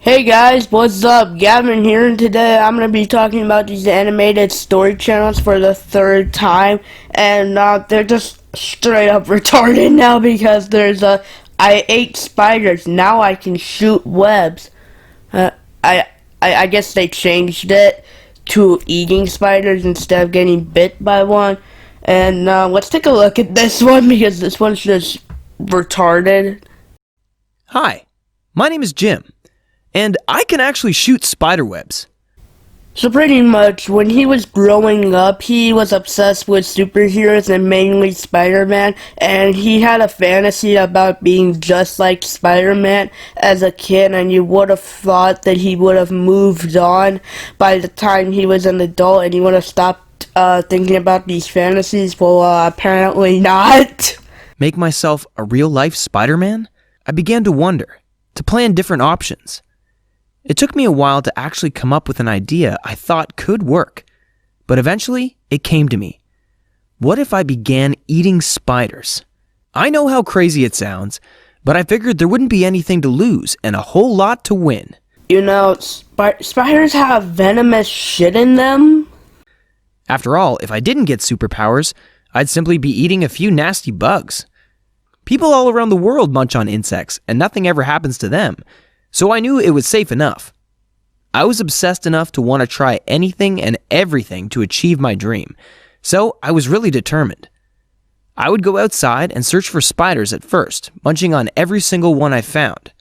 Hey guys, what's up? Gavin here, and today I'm going to be talking about these animated story channels for the third time, and they're just straight up retarded now because I ate spiders, now I can shoot webs. Uh, I guess they changed it to eating spiders instead of getting bit by one, and let's take a look at this one because this one's just retarded. Hi, my name is Jim, and I can actually shoot spider webs. So pretty much, when he was growing up, he was obsessed with superheroes and mainly Spider-Man, and he had a fantasy about being just like Spider-Man as a kid, and you would have thought that he would have moved on by the time he was an adult, and he would have stopped thinking about these fantasies. Well, apparently not. Make myself a real-life Spider-Man? I began to wonder, to plan different options. It took me a while to actually come up with an idea I thought could work, but eventually it came to me. What if I began eating spiders? I know how crazy it sounds, but I figured there wouldn't be anything to lose and a whole lot to win. You know, spiders have venomous shit in them. After all, if I didn't get superpowers, I'd simply be eating a few nasty bugs. People all around the world munch on insects, and nothing ever happens to them. So I knew it was safe enough. I was obsessed enough to want to try anything and everything to achieve my dream, so I was really determined. I would go outside and search for spiders at first, munching on every single one I found.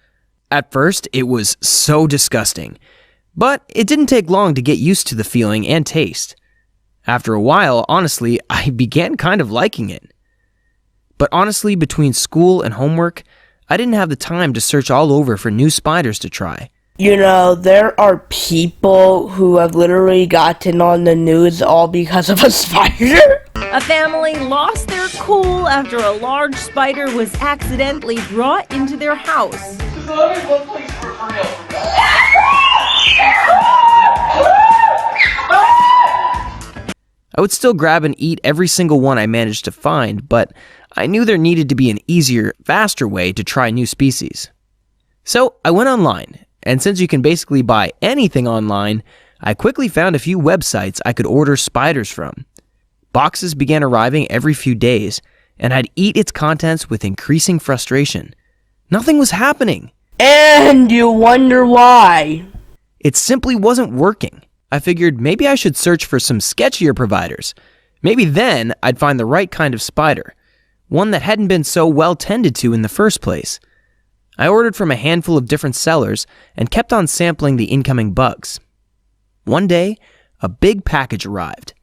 At first, it was so disgusting, but it didn't take long to get used to the feeling and taste. After a while, honestly, I began kind of liking it. But honestly, between school and homework, I didn't have the time to search all over for new spiders to try. You know, there are people who have literally gotten on the news all because of a spider. A family lost their cool after a large spider was accidentally brought into their house. I would still grab and eat every single one I managed to find, but I knew there needed to be an easier, faster way to try new species. So I went online, and since you can basically buy anything online, I quickly found a few websites I could order spiders from. Boxes began arriving every few days, and I'd eat its contents with increasing frustration. Nothing was happening. And you wonder why. It simply wasn't working. I figured maybe I should search for some sketchier providers. Maybe then I'd find the right kind of spider. One that hadn't been so well tended to in the first place. I ordered from a handful of different sellers and kept on sampling the incoming bugs. One day, a big package arrived.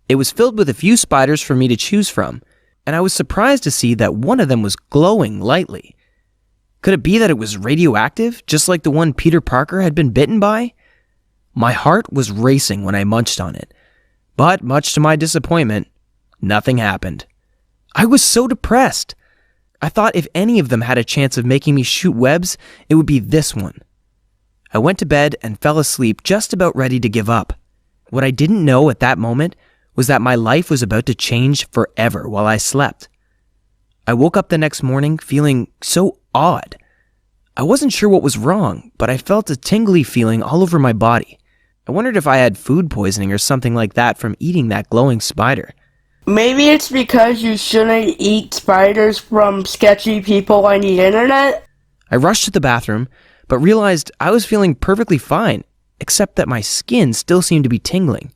It was filled with a few spiders for me to choose from, and I was surprised to see that one of them was glowing lightly. Could it be that it was radioactive, just like the one Peter Parker had been bitten by? My heart was racing when I munched on it, but much to my disappointment, nothing happened. I was so depressed. I thought if any of them had a chance of making me shoot webs, it would be this one. I went to bed and fell asleep just about ready to give up. What I didn't know at that moment was that my life was about to change forever while I slept. I woke up the next morning feeling so odd. I wasn't sure what was wrong, but I felt a tingly feeling all over my body. I wondered if I had food poisoning or something like that from eating that glowing spider. Maybe it's because you shouldn't eat spiders from sketchy people on the internet? I rushed to the bathroom, but realized I was feeling perfectly fine, except that my skin still seemed to be tingling.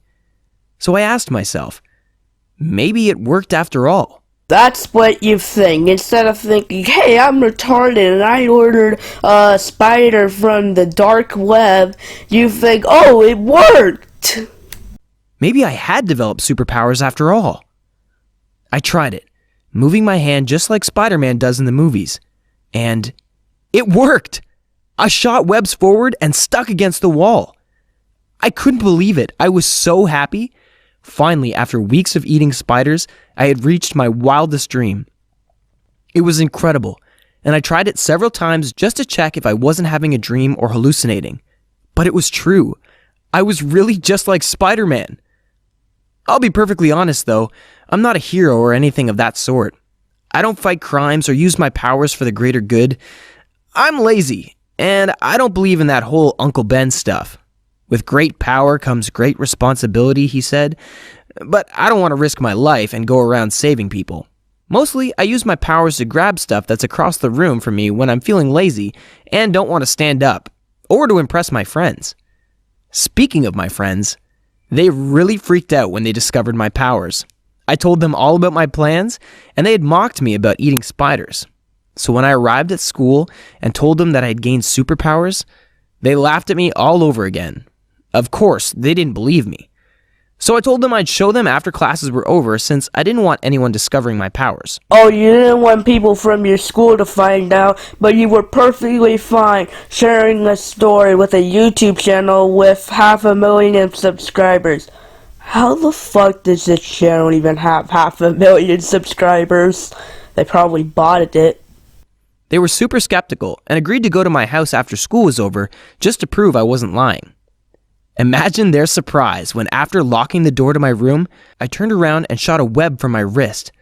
So I asked myself, maybe it worked after all. That's what you think. Instead of thinking, hey, I'm retarded and I ordered a spider from the dark web, you think, oh, it worked. Maybe I had developed superpowers after all. I tried it, moving my hand just like Spider-Man does in the movies. And it worked! I shot webs forward and stuck against the wall. I couldn't believe it. I was so happy. Finally, after weeks of eating spiders, I had reached my wildest dream. It was incredible, and I tried it several times just to check if I wasn't having a dream or hallucinating. But it was true. I was really just like Spider-Man. I'll be perfectly honest though, I'm not a hero or anything of that sort. I don't fight crimes or use my powers for the greater good. I'm lazy, And I don't believe in that whole Uncle Ben stuff. With great power comes great responsibility, he said. But I don't want to risk my life and go around saving people. Mostly, I use my powers to grab stuff that's across the room from me when I'm feeling lazy and don't want to stand up, or to impress my friends. Speaking of my friends, they really freaked out when they discovered my powers. I told them all about my plans, and they had mocked me about eating spiders. So when I arrived at school and told them that I had gained superpowers, they laughed at me all over again. Of course, they didn't believe me. So I told them I'd show them after classes were over since I didn't want anyone discovering my powers. Oh, you didn't want people from your school to find out, but you were perfectly fine sharing a story with a YouTube channel with 500,000 subscribers. How the fuck does this channel even have 500,000 subscribers? They probably bought it. They were super skeptical and agreed to go to my house after school was over just to prove I wasn't lying. Imagine their surprise when, after locking the door to my room, I turned around and shot a web from my wrist.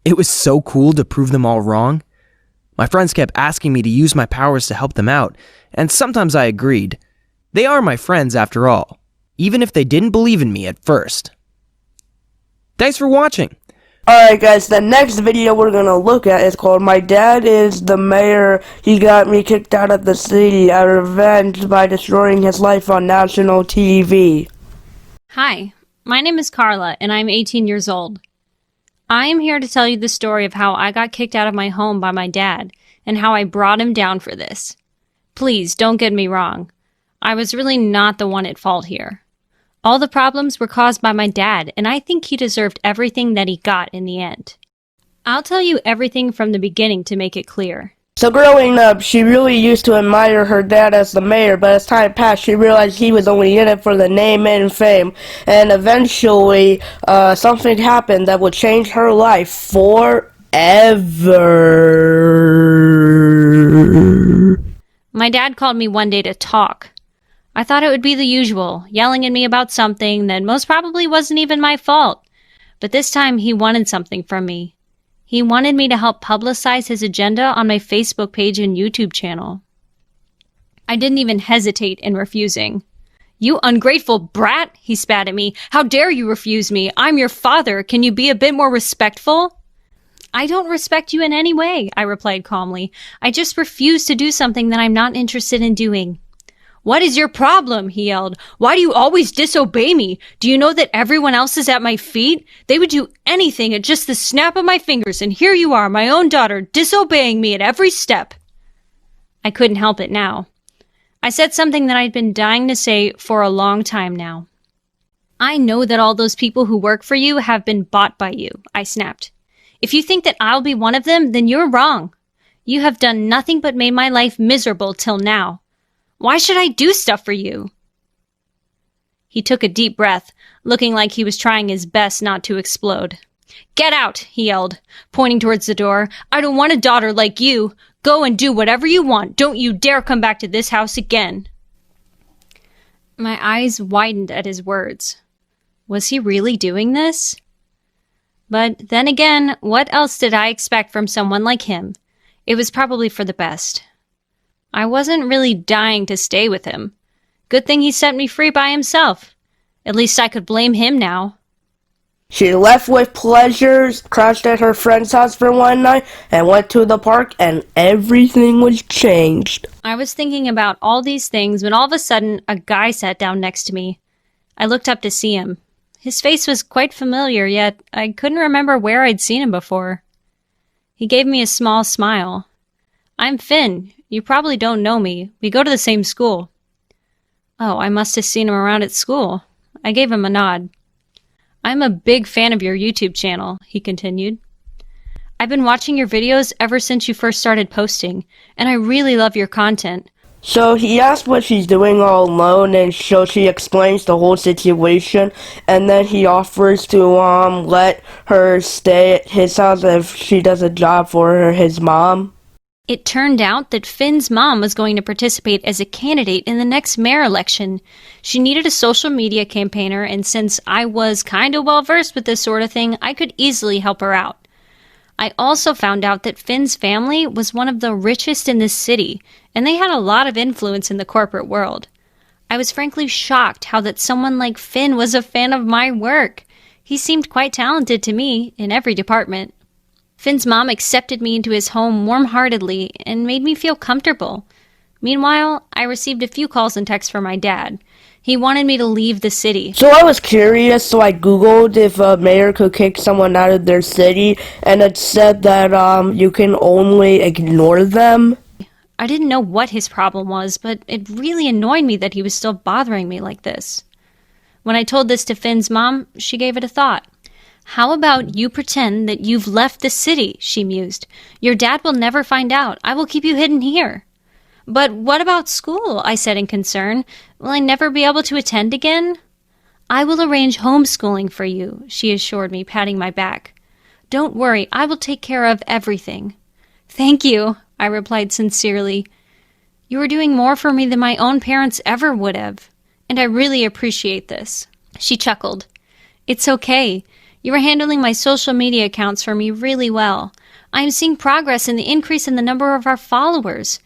It was so cool to prove them all wrong. My friends kept asking me to use my powers to help them out, and sometimes I agreed. They are my friends after all, even if they didn't believe in me at first. Thanks for watching. Alright guys, the next video we're gonna look at is called My Dad is the Mayor. He got me kicked out of the city out of revenge by destroying his life on national TV. Hi, my name is Carla, and I'm 18 years old. I am here to tell you the story of how I got kicked out of my home by my dad, and how I brought him down for this. Please, don't get me wrong. I was really not the one at fault here. All the problems were caused by my dad, and I think he deserved everything that he got in the end. I'll tell you everything from the beginning to make it clear. So growing up, she really used to admire her dad as the mayor, but as time passed, she realized he was only in it for the name and fame. And eventually, something happened that would change her life forever. My dad called me one day to talk. I thought it would be the usual, yelling at me about something that most probably wasn't even my fault. But this time he wanted something from me. He wanted me to help publicize his agenda on my Facebook page and YouTube channel. I didn't even hesitate in refusing. "You ungrateful brat," he spat at me. "How dare you refuse me? I'm your father. Can you be a bit more respectful?" "I don't respect you in any way," I replied calmly. "I just refuse to do something that I'm not interested in doing." "What is your problem?" he yelled. "Why do you always disobey me? Do you know that everyone else is at my feet? They would do anything at just the snap of my fingers, and here you are, my own daughter, disobeying me at every step." I couldn't help it now. I said something that I'd been dying to say for a long time now. "I know that all those people who work for you have been bought by you," I snapped. "If you think that I'll be one of them, then you're wrong. You have done nothing but made my life miserable till now. Why should I do stuff for you?" He took a deep breath, looking like he was trying his best not to explode. "Get out," he yelled, pointing towards the door. "I don't want a daughter like you. Go and do whatever you want. Don't you dare come back to this house again." My eyes widened at his words. Was he really doing this? But then again, what else did I expect from someone like him? It was probably for the best. I wasn't really dying to stay with him. Good thing he set me free by himself. At least I could blame him now. She left with pleasures, crashed at her friend's house for one night, and went to the park, and everything was changed. I was thinking about all these things when all of a sudden a guy sat down next to me. I looked up to see him. His face was quite familiar, yet I couldn't remember where I'd seen him before. He gave me a small smile. "I'm Finn. You probably don't know me. We go to the same school." "Oh, I must have seen him around at school." I gave him a nod. "I'm a big fan of your YouTube channel," he continued. "I've been watching your videos ever since you first started posting, and I really love your content." So he asked what she's doing all alone, and so she explains the whole situation, and then he offers to let her stay at his house if she does a job for his mom. It turned out that Finn's mom was going to participate as a candidate in the next mayor election. She needed a social media campaigner, and since I was kind of well-versed with this sort of thing, I could easily help her out. I also found out that Finn's family was one of the richest in the city, and they had a lot of influence in the corporate world. I was frankly shocked how that someone like Finn was a fan of my work. He seemed quite talented to me in every department. Finn's mom accepted me into his home warm-heartedly and made me feel comfortable. Meanwhile, I received a few calls and texts from my dad. He wanted me to leave the city. So I was curious, so I googled if a mayor could kick someone out of their city, and it said that you can only ignore them. I didn't know what his problem was, but it really annoyed me that he was still bothering me like this. When I told this to Finn's mom, she gave it a thought. "How about you pretend that you've left the city?" she mused. "Your dad will never find out. I will keep you hidden here." "But what about school?" I said in concern. "Will I never be able to attend again?" "I will arrange homeschooling for you," she assured me, patting my back. "Don't worry, I will take care of everything." "Thank you," I replied sincerely. "You are doing more for me than my own parents ever would have, and I really appreciate this." She chuckled. "It's okay. You are handling my social media accounts for me really well. I am seeing progress in the increase in the number of our followers."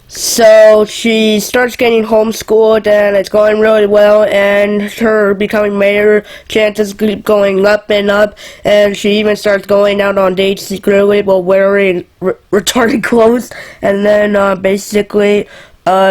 So she starts getting homeschooled, and it's going really well, and her becoming mayor chances keep going up and up, and she even starts going out on dates secretly while wearing retarded clothes, and then basically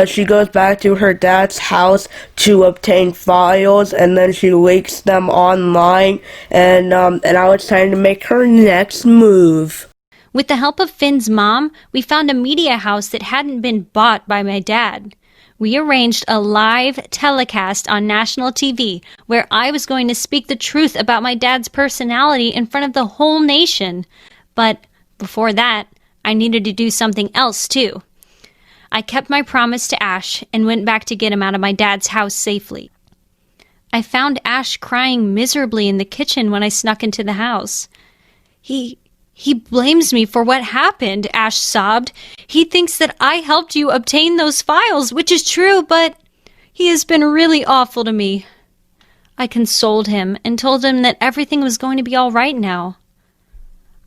she goes back to her dad's house to obtain files, and then she leaks them online, and now it's time to make her next move. With the help of Finn's mom, we found a media house that hadn't been bought by my dad. We arranged a live telecast on national TV where I was going to speak the truth about my dad's personality in front of the whole nation. But before that, I needed to do something else too. I kept my promise to Ash and went back to get him out of my dad's house safely. I found Ash crying miserably in the kitchen when I snuck into the house. He blames me for what happened," Ash sobbed. "He thinks that I helped you obtain those files, which is true, but he has been really awful to me." I consoled him and told him that everything was going to be all right now.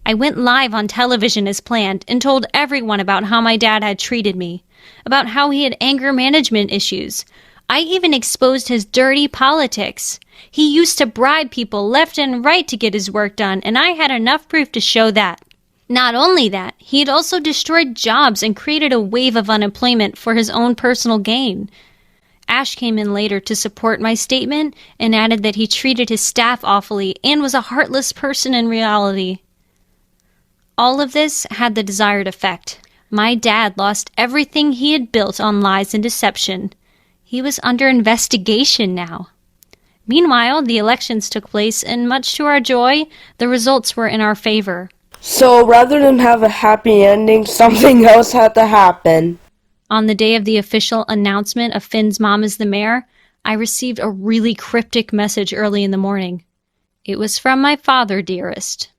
I went live on television as planned and told everyone about how my dad had treated me, about how he had anger management issues. I even exposed his dirty politics. He used to bribe people left and right to get his work done, and I had enough proof to show that. Not only that, he had also destroyed jobs and created a wave of unemployment for his own personal gain. Ash came in later to support my statement and added that he treated his staff awfully and was a heartless person in reality. All of this had the desired effect. My dad lost everything he had built on lies and deception. He was under investigation now. Meanwhile, the elections took place, and much to our joy, the results were in our favor. So rather than have a happy ending, something else had to happen. On the day of the official announcement of Finn's mom as the mayor, I received a really cryptic message early in the morning. It was from my father, dearest.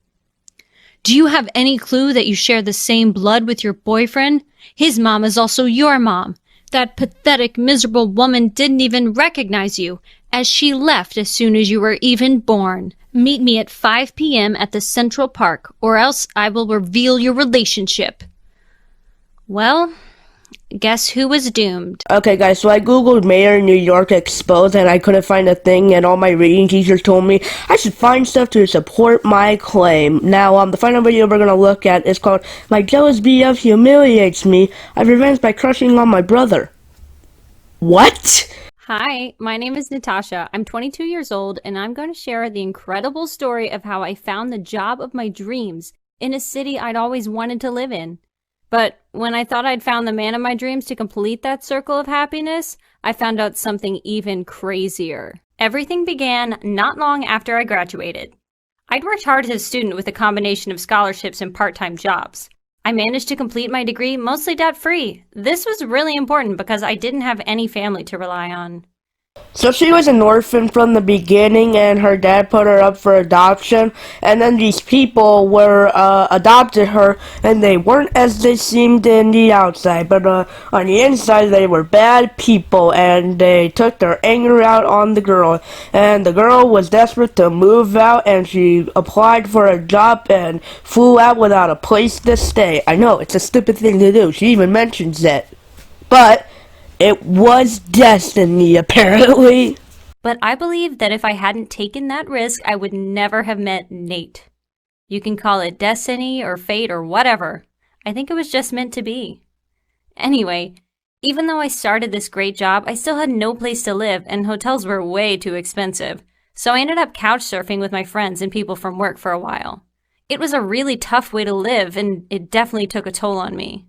"Do you have any clue that you share the same blood with your boyfriend? His mom is also your mom. That pathetic, miserable woman didn't even recognize you, as she left as soon as you were even born. Meet me at 5 p.m. at the Central Park, or else I will reveal your relationship." Well, guess who was doomed? Okay guys, so I googled Mayor New York exposed, and I couldn't find a thing, and all my reading teachers told me I should find stuff to support my claim. Now, the final video we're gonna look at is called "My Jealous BF Humiliates Me. I've revenge by crushing on my brother." What? Hi, my name is Natasha. I'm 22 years old, and I'm going to share the incredible story of how I found the job of my dreams in a city I'd always wanted to live in. But when I thought I'd found the man of my dreams to complete that circle of happiness, I found out something even crazier. Everything began not long after I graduated. I'd worked hard as a student with a combination of scholarships and part-time jobs. I managed to complete my degree mostly debt-free. This was really important because I didn't have any family to rely on. So she was an orphan from the beginning, and her dad put her up for adoption. And then these people were adopted her, and they weren't as they seemed in the outside, but on the inside they were bad people, and they took their anger out on the girl. And the girl was desperate to move out, and she applied for a job and flew out without a place to stay. I know it's a stupid thing to do. She even mentions it, but it was destiny, apparently. But I believe that if I hadn't taken that risk, I would never have met Nate. You can call it destiny or fate or whatever. I think it was just meant to be. Anyway, even though I started this great job, I still had no place to live, and hotels were way too expensive. So I ended up couch surfing with my friends and people from work for a while. It was a really tough way to live, and it definitely took a toll on me.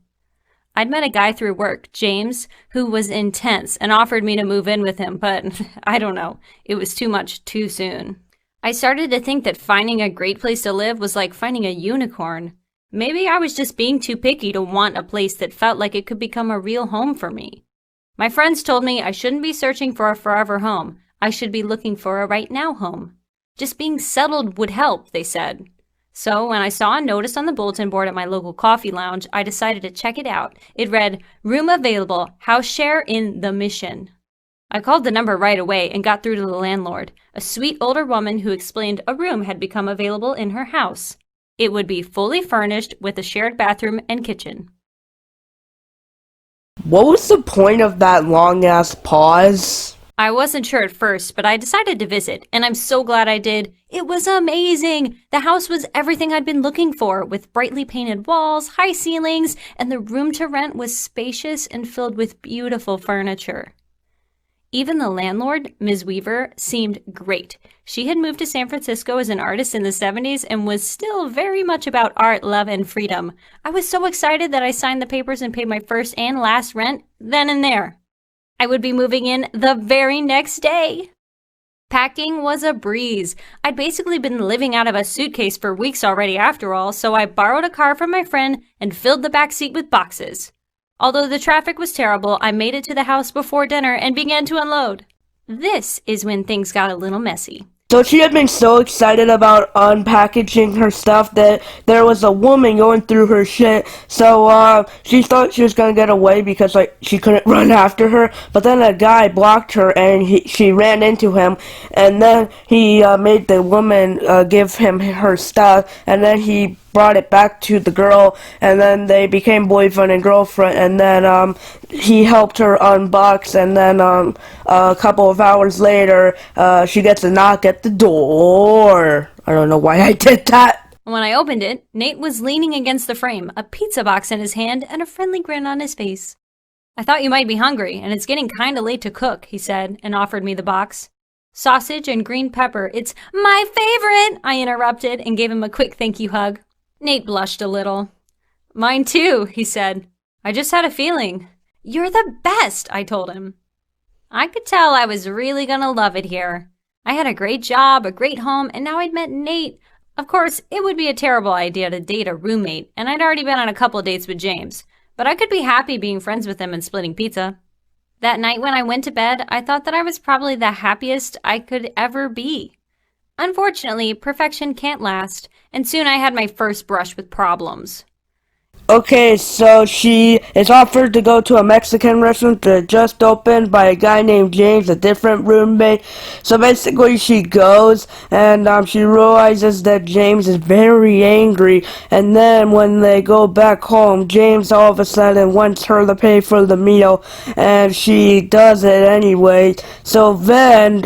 I'd met a guy through work, James, who was intense and offered me to move in with him, but I don't know, it was too much too soon. I started to think that finding a great place to live was like finding a unicorn. Maybe I was just being too picky to want a place that felt like it could become a real home for me. My friends told me I shouldn't be searching for a forever home. I should be looking for a right now home. Just being settled would help, they said. So when I saw a notice on the bulletin board at my local coffee lounge, I decided to check it out. It read, "Room available, house share in the Mission." I called the number right away and got through to the landlord, a sweet older woman who explained a room had become available in her house. It would be fully furnished with a shared bathroom and kitchen. What was the point of that long-ass pause? I wasn't sure at first, but I decided to visit, and I'm so glad I did. It was amazing! The house was everything I'd been looking for, with brightly painted walls, high ceilings, and the room to rent was spacious and filled with beautiful furniture. Even the landlord, Ms. Weaver, seemed great. She had moved to San Francisco as an artist in the 70s and was still very much about art, love, and freedom. I was so excited that I signed the papers and paid my first and last rent then and there. I would be moving in the very next day. Packing was a breeze. I'd basically been living out of a suitcase for weeks already after all, so I borrowed a car from my friend and filled the back seat with boxes. Although the traffic was terrible, I made it to the house before dinner and began to unload. This is when things got a little messy. So she had been so excited about unpackaging her stuff that there was a woman going through her shit. So she thought she was gonna get away because she couldn't run after her. But then a guy blocked her and she ran into him. And then he made the woman give him her stuff. And then he brought it back to the girl, and then they became boyfriend and girlfriend, and then he helped her unbox, and then a couple of hours later she gets a knock at the door. I don't know why I did that. When I opened it, Nate was leaning against the frame, a pizza box in his hand and a friendly grin on his face. "I thought you might be hungry, and it's getting kinda late to cook," he said, and offered me the box. "Sausage and green pepper, it's my favorite," I interrupted and gave him a quick thank you hug. Nate blushed a little. "Mine too," he said. "I just had a feeling." "You're the best," I told him. I could tell I was really gonna love it here. I had a great job, a great home, and now I'd met Nate. Of course, it would be a terrible idea to date a roommate, and I'd already been on a couple dates with James, but I could be happy being friends with him and splitting pizza. That night when I went to bed, I thought that I was probably the happiest I could ever be. Unfortunately, perfection can't last, and soon I had my first brush with problems. Okay, so she is offered to go to a Mexican restaurant that just opened by a guy named James, a different roommate. So basically she goes, and she realizes that James is very angry, and then when they go back home, James all of a sudden wants her to pay for the meal, and she does it anyway. So then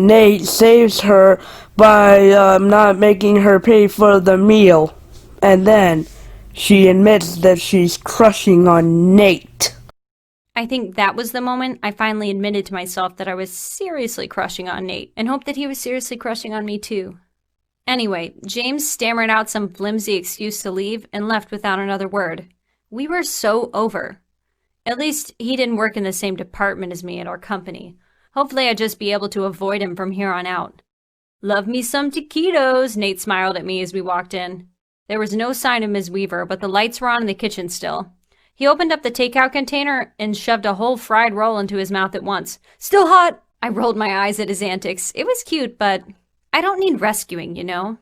Nate saves her by not making her pay for the meal, and then she admits that she's crushing on Nate. I think that was the moment I finally admitted to myself that I was seriously crushing on Nate, and hoped that he was seriously crushing on me too. Anyway, James stammered out some flimsy excuse to leave and left without another word. We were so over. At least he didn't work in the same department as me at our company. Hopefully I'd just be able to avoid him from here on out. "Love me some taquitos," Nate smiled at me as we walked in. There was no sign of Ms. Weaver, but the lights were on in the kitchen still. He opened up the takeout container and shoved a whole fried roll into his mouth at once. "Still hot?" I rolled my eyes at his antics. It was cute, but I don't need rescuing, you know?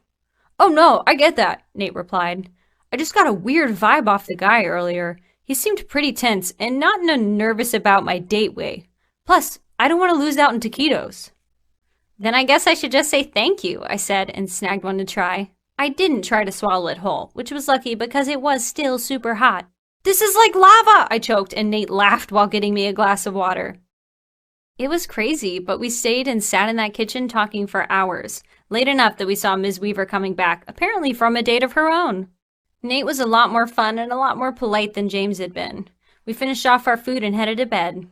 Oh no, I get that, Nate replied. I just got a weird vibe off the guy earlier. He seemed pretty tense and not in a nervous about my date way. Plus, I don't want to lose out in taquitos. Then I guess I should just say thank you, I said and snagged one to try. I didn't try to swallow it whole, which was lucky because it was still super hot. This is like lava, I choked, and Nate laughed while getting me a glass of water. It was crazy, but we stayed and sat in that kitchen talking for hours, late enough that we saw Ms. Weaver coming back, apparently from a date of her own. Nate was a lot more fun and a lot more polite than James had been. We finished off our food and headed to bed.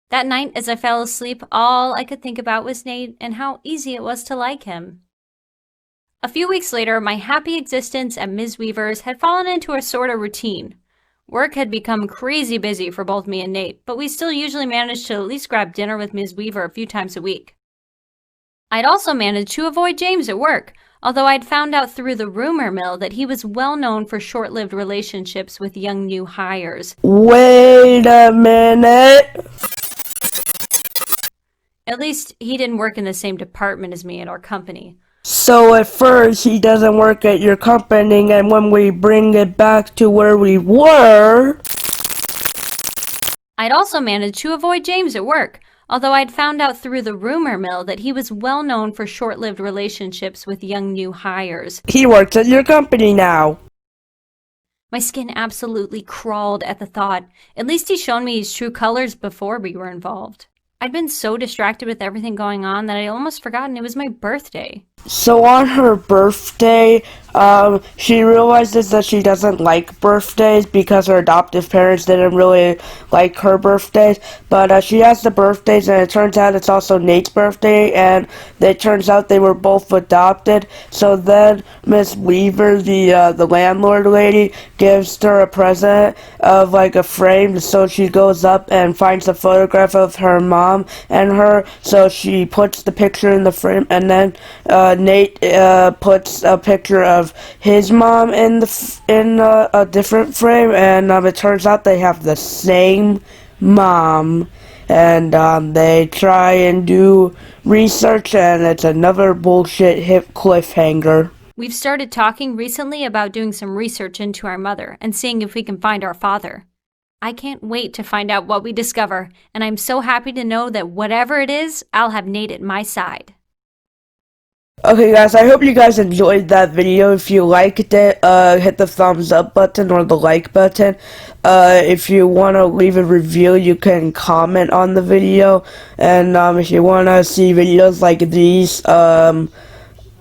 That night, as I fell asleep, all I could think about was Nate and how easy it was to like him. A few weeks later, my happy existence at Ms. Weaver's had fallen into a sort of routine. Work had become crazy busy for both me and Nate, but we still usually managed to at least grab dinner with Ms. Weaver a few times a week. I'd also managed to avoid James at work, although I'd found out through the rumor mill that he was well known for short-lived relationships with young new hires. Wait a minute. At least he didn't work in the same department as me at our company. So at first he doesn't work at your company, and when we bring it back to where we were... I'd also managed to avoid James at work, although I'd found out through the rumor mill that he was well known for short-lived relationships with young new hires. He works at your company now. My skin absolutely crawled at the thought. At least he'd shown me his true colors before we were involved. I'd been so distracted with everything going on that I'd almost forgotten it was my birthday. So on her birthday, she realizes that she doesn't like birthdays because her adoptive parents didn't really like her birthdays. But she has the birthdays, and it turns out it's also Nate's birthday, and it turns out they were both adopted. So then Miss Weaver, the landlord lady, gives her a present of like a frame. So she goes up and finds a photograph of her mom and her. So she puts the picture in the frame, and then Nate puts a picture of his mom in a different frame, and it turns out they have the same mom. And they try and do research, and it's another bullshit hip cliffhanger. We've started talking recently about doing some research into our mother and seeing if we can find our father. I can't wait to find out what we discover, and I'm so happy to know that whatever it is, I'll have Nate at my side. Okay guys, I hope you guys enjoyed that video. If you liked it, hit the thumbs up button or the like button. If you want to leave a review, you can comment on the video. And if you want to see videos like these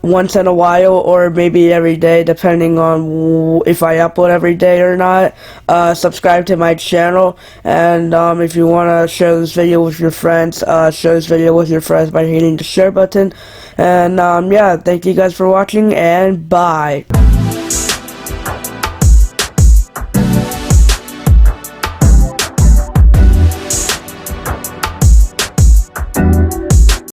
once in a while, or maybe every day, depending on if I upload every day or not, subscribe to my channel. And if you want to share this video with your friends, share this video with your friends by hitting the share button. And yeah, thank you guys for watching, and bye.